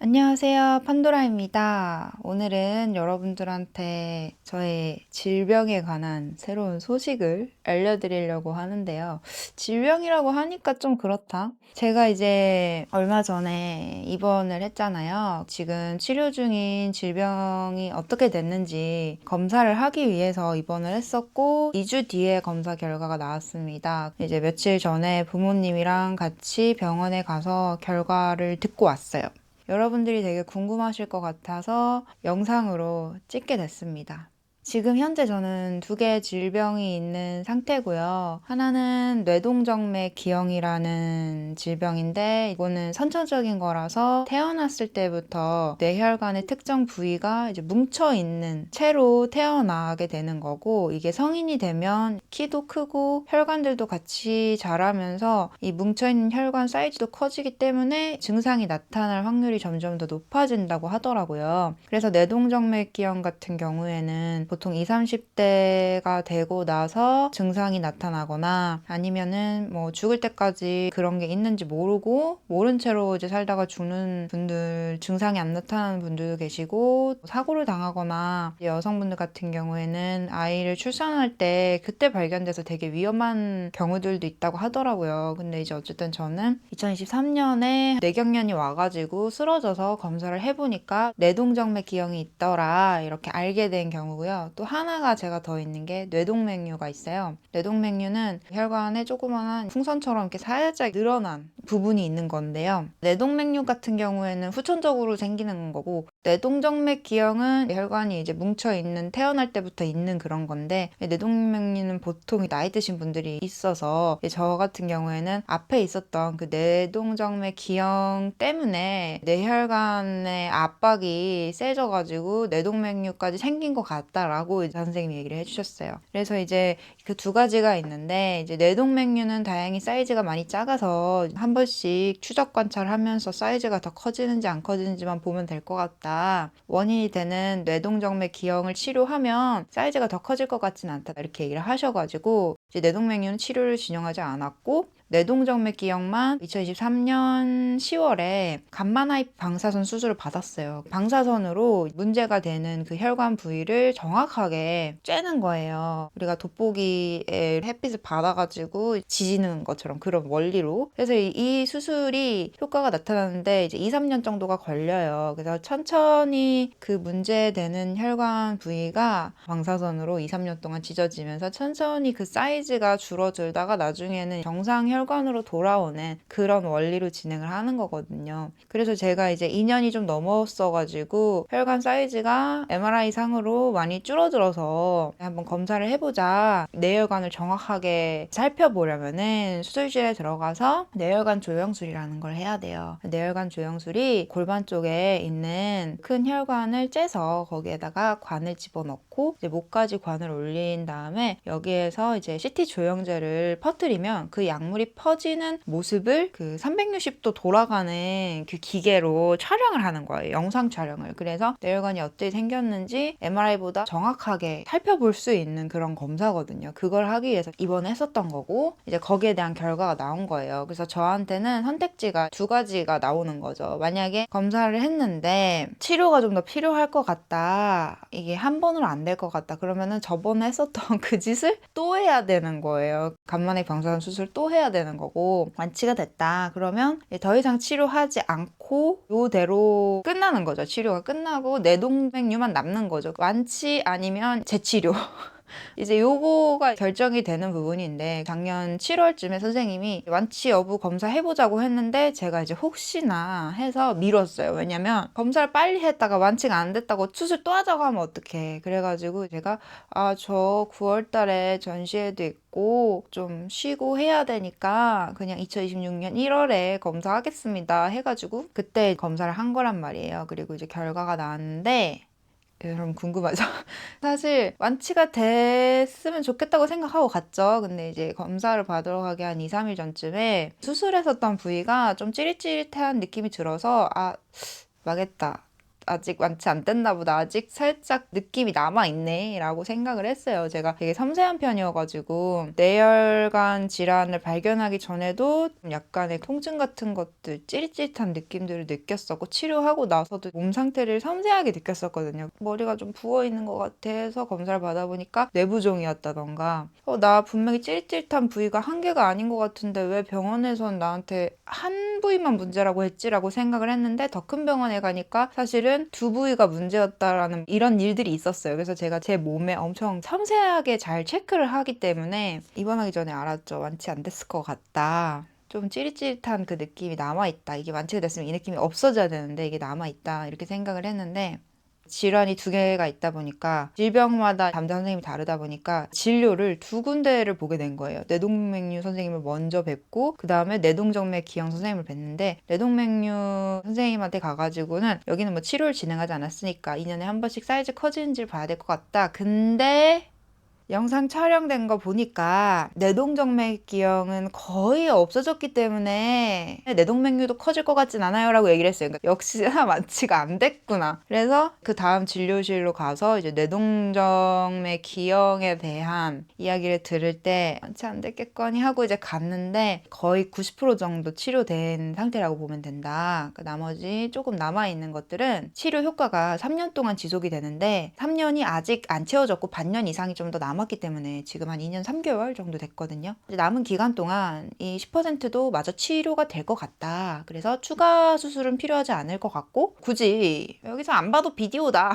안녕하세요. 판도라입니다. 오늘은 여러분들한테 저의 질병에 관한 새로운 소식을 알려드리려고 하는데요. 질병이라고 하니까 좀 그렇다. 제가 이제 얼마 전에 입원을 했잖아요. 지금 치료 중인 질병이 어떻게 됐는지 검사를 하기 위해서 입원을 했었고, 2주 뒤에 검사 결과가 나왔습니다. 이제 며칠 전에 부모님이랑 같이 병원에 가서 결과를 듣고 왔어요. 여러분들이 되게 궁금하실 것 같아서 영상으로 찍게 됐습니다. 지금 현재 저는 두 개의 질병이 있는 상태고요. 하나는 뇌동정맥 기형이라는 질병인데, 이거는 선천적인 거라서 태어났을 때부터 뇌혈관의 특정 부위가 이제 뭉쳐 있는 채로 태어나게 되는 거고, 이게 성인이 되면 키도 크고 혈관들도 같이 자라면서 이 뭉쳐 있는 혈관 사이즈도 커지기 때문에 증상이 나타날 확률이 점점 더 높아진다고 하더라고요. 그래서 뇌동정맥 기형 같은 경우에는 보통 20, 30대가 되고 나서 증상이 나타나거나 아니면은 뭐 죽을 때까지 그런 게 있는지 모르고 모른 채로 이제 살다가 죽는 분들, 증상이 안 나타나는 분들도 계시고, 사고를 당하거나 여성분들 같은 경우에는 아이를 출산할 때 그때 발견돼서 되게 위험한 경우들도 있다고 하더라고요. 근데 이제 어쨌든 저는 2023년에 뇌경련이 와가지고 쓰러져서 검사를 해보니까 뇌동정맥 기형이 있더라, 이렇게 알게 된 경우고요. 또 하나가 제가 더 있는 게 뇌동맥류가 있어요. 뇌동맥류는 혈관에 조그만한 풍선처럼 이렇게 살짝 늘어난 부분이 있는 건데요. 뇌동맥류 같은 경우에는 후천적으로 생기는 거고, 뇌동정맥 기형은 혈관이 이제 뭉쳐 있는, 태어날 때부터 있는 그런 건데, 뇌동맥류는 보통 나이 드신 분들이 있어서 저 같은 경우에는 앞에 있었던 그 뇌동정맥 기형 때문에 뇌혈관의 압박이 세져가지고 뇌동맥류까지 생긴 것 같다라고 선생님이 얘기를 해주셨어요. 그래서 이제 그 두 가지가 있는데, 이제 뇌동맥류는 다행히 사이즈가 많이 작아서 한 번씩 추적 관찰하면서 사이즈가 더 커지는지 안 커지는지만 보면 될 것 같다. 원인이 되는 뇌동정맥 기형을 치료하면 사이즈가 더 커질 것 같진 않다, 이렇게 얘기를 하셔가지고 이제 뇌동맥류는 치료를 진행하지 않았고, 뇌동정맥 기형만 2023년 10월에 감마나입 방사선 수술을 받았어요. 방사선으로 문제가 되는 그 혈관 부위를 정확하게 쬐는 거예요. 우리가 돋보기에 햇빛을 받아가지고 지지는 것처럼 그런 원리로. 그래서 이 수술이 효과가 나타나는데 이제 2, 3년 정도가 걸려요. 그래서 천천히 그 문제되는 혈관 부위가 방사선으로 2, 3년 동안 지져지면서 천천히 그 사이즈가 줄어들다가 나중에는 정상 혈관으로 돌아오는 그런 원리로 진행을 하는 거거든요. 그래서 제가 이제 2년이 좀 넘었어가지고 혈관 사이즈가 MRI 상으로 많이 줄어들어서 한번 검사를 해보자, 뇌혈관을 정확하게 살펴보려면은 수술실에 들어가서 뇌혈관 조영술이라는 걸 해야 돼요. 뇌혈관 조영술이 골반 쪽에 있는 큰 혈관을 째서 거기에다가 관을 집어넣고 이제 목까지 관을 올린 다음에 여기에서 이제 CT 조영제를 퍼뜨리면 그 약물이 퍼지는 모습을 그 360도 돌아가는 그 기계로 촬영을 하는 거예요. 영상 촬영을. 그래서 뇌혈관이 어떻게 생겼는지 MRI보다 정확하게 살펴볼 수 있는 그런 검사거든요. 그걸 하기 위해서 입원했었던 거고, 이제 거기에 대한 결과가 나온 거예요. 그래서 저한테는 선택지가 두 가지가 나오는 거죠. 만약에 검사를 했는데 치료가 좀 더 필요할 것 같다, 이게 한 번으로 안 될 것 같다, 그러면은 저번에 했었던 그 짓을 또 해야 되는 거예요. 간만에 방사선 수술 또 해야 되는 거고, 완치가 됐다 그러면 더 이상 치료하지 않고 요대로 끝나는 거죠. 치료가 끝나고 뇌동맥류만 남는 거죠. 완치 아니면 재치료. 이제 요거가 결정이 되는 부분인데, 작년 7월쯤에 선생님이 완치 여부 검사해보자고 했는데 제가 이제 혹시나 해서 미뤘어요. 왜냐면 검사를 빨리 했다가 완치가 안 됐다고 수술 또 하자고 하면 어떡해. 그래가지고 제가 저 9월 달에 전시회도 있고 좀 쉬고 해야 되니까 그냥 2026년 1월에 검사하겠습니다 해가지고 그때 검사를 한 거란 말이에요. 그리고 이제 결과가 나왔는데, 여러분 궁금하죠? 사실 완치가 됐으면 좋겠다고 생각하고 갔죠. 근데 이제 검사를 받으러 가기 한 2, 3일 전쯤에 수술했었던 부위가 좀 찌릿찌릿한 느낌이 들어서 망했다, 아직 완치 안 됐나 보다. 아직 살짝 느낌이 남아있네 라고 생각을 했어요. 제가 되게 섬세한 편이어가지고 뇌혈관 질환을 발견하기 전에도 약간의 통증 같은 것들, 찌릿찌릿한 느낌들을 느꼈었고 치료하고 나서도 몸 상태를 섬세하게 느꼈었거든요. 머리가 좀 부어있는 것 같아 해서 검사를 받아보니까 뇌부종이었다던가 나 분명히 찌릿찌릿한 부위가 한 개가 아닌 것 같은데 왜 병원에선 나한테 한 부위만 문제라고 했지라고 생각을 했는데 더 큰 병원에 가니까 사실은 두 부위가 문제였다라는 이런 일들이 있었어요. 그래서 제가 제 몸에 엄청 섬세하게 잘 체크를 하기 때문에 입원하기 전에 알았죠. 완치 안 됐을 것 같다. 좀 찌릿찌릿한 그 느낌이 남아있다. 이게 완치가 됐으면 이 느낌이 없어져야 되는데 이게 남아있다. 이렇게 생각을 했는데 질환이 두 개가 있다 보니까 질병마다 담당 선생님이 다르다 보니까 진료를 두 군데를 보게 된 거예요. 뇌동맥류 선생님을 먼저 뵙고 그 다음에 뇌동정맥 기형 선생님을 뵀는데 뇌동맥류 선생님한테 가가지고는 여기는 뭐 치료를 진행하지 않았으니까 2년에 한 번씩 사이즈 커지는지를 봐야 될 것 같다. 근데 영상 촬영된 거 보니까 뇌동정맥기형은 거의 없어졌기 때문에 뇌동맥류도 커질 것 같진 않아요 라고 얘기를 했어요. 그러니까 역시나 완치가 안 됐구나. 그래서 그 다음 진료실로 가서 이제 뇌동정맥기형에 대한 이야기를 들을 때 완치 안 됐겠거니 하고 이제 갔는데 거의 90% 정도 치료된 상태라고 보면 된다. 그 나머지 조금 남아있는 것들은 치료 효과가 3년 동안 지속이 되는데 3년이 아직 안 채워졌고 반년 이상이 좀 더 남았기 때문에 지금 한 2년 3개월 정도 됐거든요. 남은 기간 동안 이 10%도 마저 치료가 될 것 같다. 그래서 추가 수술은 필요하지 않을 것 같고 굳이 여기서 안 봐도 비디오다.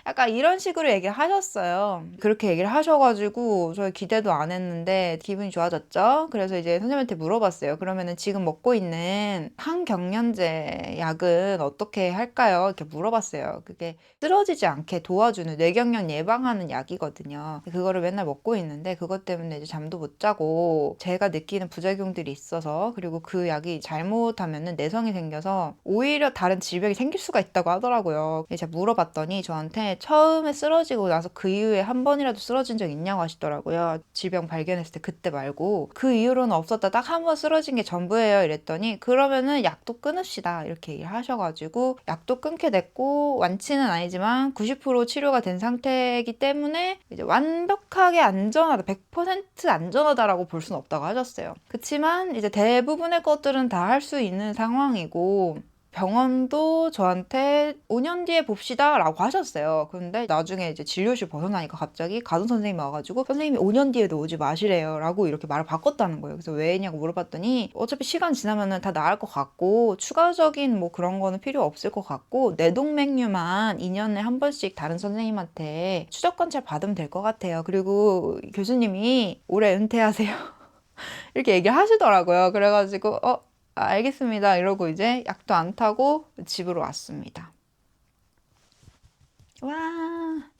약간 이런 식으로 얘기를 하셨어요. 그렇게 얘기를 하셔가지고 저희 기대도 안 했는데 기분이 좋아졌죠. 그래서 이제 선생님한테 물어봤어요. 그러면은 지금 먹고 있는 항경련제 약은 어떻게 할까요? 이렇게 물어봤어요. 그게 쓰러지지 않게 도와주는 뇌경련 예방하는 약이거든요. 그거를 맨날 먹고 있는데 그것 때문에 이제 잠도 못 자고 제가 느끼는 부작용들이 있어서 그리고 그 약이 잘못하면은 내성이 생겨서 오히려 다른 질병이 생길 수가 있다고 하더라고요. 제가 물어봤더니 저한테 처음에 쓰러지고 나서 그 이후에 한 번이라도 쓰러진 적 있냐고 하시더라고요. 질병 발견했을 때 그때 말고 그 이후로는 없었다. 딱 한 번 쓰러진 게 전부예요. 이랬더니 그러면은 약도 끊읍시다. 이렇게 얘기를 하셔가지고 약도 끊게 됐고 완치는 아니지만 90% 치료가 된 상태이기 때문에 이제 완벽하게 안전하다, 100% 안전하다라고 볼 수는 없다고 하셨어요. 그치만 이제 대부분의 것들은 다 할 수 있는 상황이고 병원도 저한테 5년 뒤에 봅시다 라고 하셨어요. 근데 나중에 이제 진료실 벗어나니까 갑자기 가던 선생님이 와가지고 선생님이 5년 뒤에도 오지 마시래요 라고 이렇게 말을 바꿨다는 거예요. 그래서 왜냐고 물어봤더니 어차피 시간 지나면은 다 나을 것 같고 추가적인 뭐 그런 거는 필요 없을 것 같고 뇌동맥류만 2년에 한 번씩 다른 선생님한테 추적 관찰 받으면 될 것 같아요. 그리고 교수님이 올해 은퇴하세요. 이렇게 얘기를 하시더라고요. 그래가지고 알겠습니다. 이러고 이제 약도 안 타고 집으로 왔습니다. 와.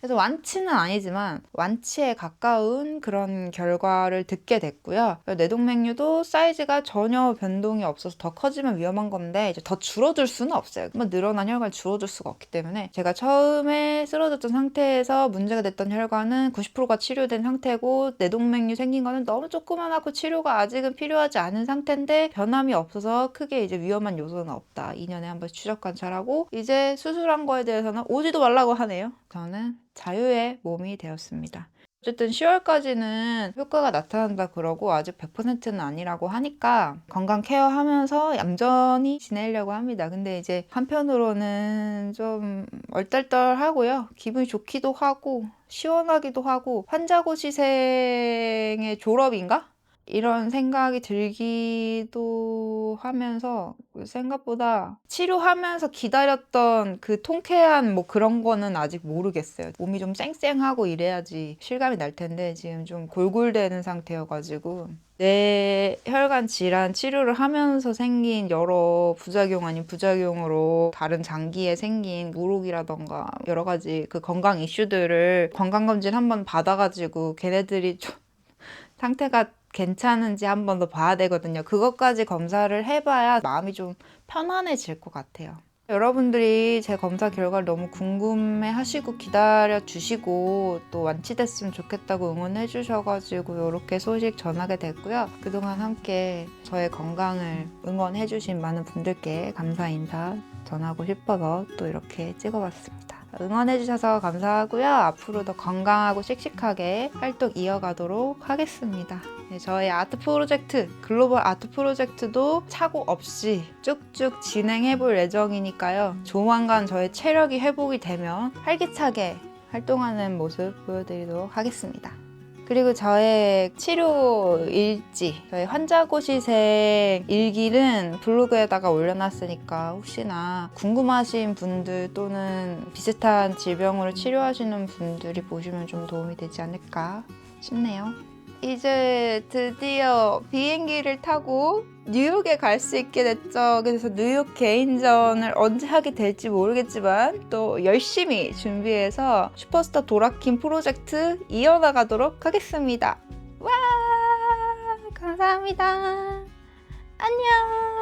그래서 완치는 아니지만 완치에 가까운 그런 결과를 듣게 됐고요. 뇌동맥류도 사이즈가 전혀 변동이 없어서 더 커지면 위험한 건데 이제 더 줄어들 수는 없어요. 뭐 늘어난 혈관이 줄어들 수가 없기 때문에 제가 처음에 쓰러졌던 상태에서 문제가 됐던 혈관은 90%가 치료된 상태고 뇌동맥류 생긴 거는 너무 조그만하고 치료가 아직은 필요하지 않은 상태인데 변함이 없어서 크게 이제 위험한 요소는 없다. 2년에 한 번씩 추적 관찰하고 이제 수술한 거에 대해서는 오지도 말라고 하네요. 저는 자유의 몸이 되었습니다. 어쨌든 10월까지는 효과가 나타난다 그러고 아직 100%는 아니라고 하니까 건강 케어하면서 얌전히 지내려고 합니다. 근데 이제 한편으로는 좀 얼떨떨하고요. 기분이 좋기도 하고 시원하기도 하고 환자고시생의 졸업인가? 이런 생각이 들기도 하면서 생각보다 치료하면서 기다렸던 그 통쾌한 뭐 그런 거는 아직 모르겠어요. 몸이 좀 쌩쌩하고 이래야지 실감이 날 텐데 지금 좀 골골대는 상태여가지고 뇌혈관 질환 치료를 하면서 생긴 여러 부작용 아닌 부작용으로 다른 장기에 생긴 무록이라던가 여러 가지 그 건강 이슈들을 건강검진 한번 받아가지고 걔네들이 좀 상태가 괜찮은지 한번 더 봐야 되거든요. 그것까지 검사를 해봐야 마음이 좀 편안해질 것 같아요. 여러분들이 제 검사 결과를 너무 궁금해 하시고 기다려 주시고 또 완치됐으면 좋겠다고 응원해 주셔가지고 이렇게 소식 전하게 됐고요. 그동안 함께 저의 건강을 응원해 주신 많은 분들께 감사 인사 전하고 싶어서 또 이렇게 찍어봤습니다. 응원해 주셔서 감사하고요. 앞으로도 건강하고 씩씩하게 활동 이어가도록 하겠습니다. 네, 저의 아트 프로젝트, 글로벌 아트 프로젝트도 착오 없이 쭉쭉 진행해 볼 예정이니까요. 조만간 저의 체력이 회복이 되면 활기차게 활동하는 모습 보여드리도록 하겠습니다. 그리고 저의 치료 일지, 저의 환자고시생 일기는 블로그에다가 올려놨으니까 혹시나 궁금하신 분들 또는 비슷한 질병으로 치료하시는 분들이 보시면 좀 도움이 되지 않을까 싶네요. 이제 드디어 비행기를 타고 뉴욕에 갈 수 있게 됐죠. 그래서 뉴욕 개인전을 언제 하게 될지 모르겠지만 또 열심히 준비해서 슈퍼스타 도라킴 프로젝트 이어나가도록 하겠습니다. 와, 감사합니다. 안녕.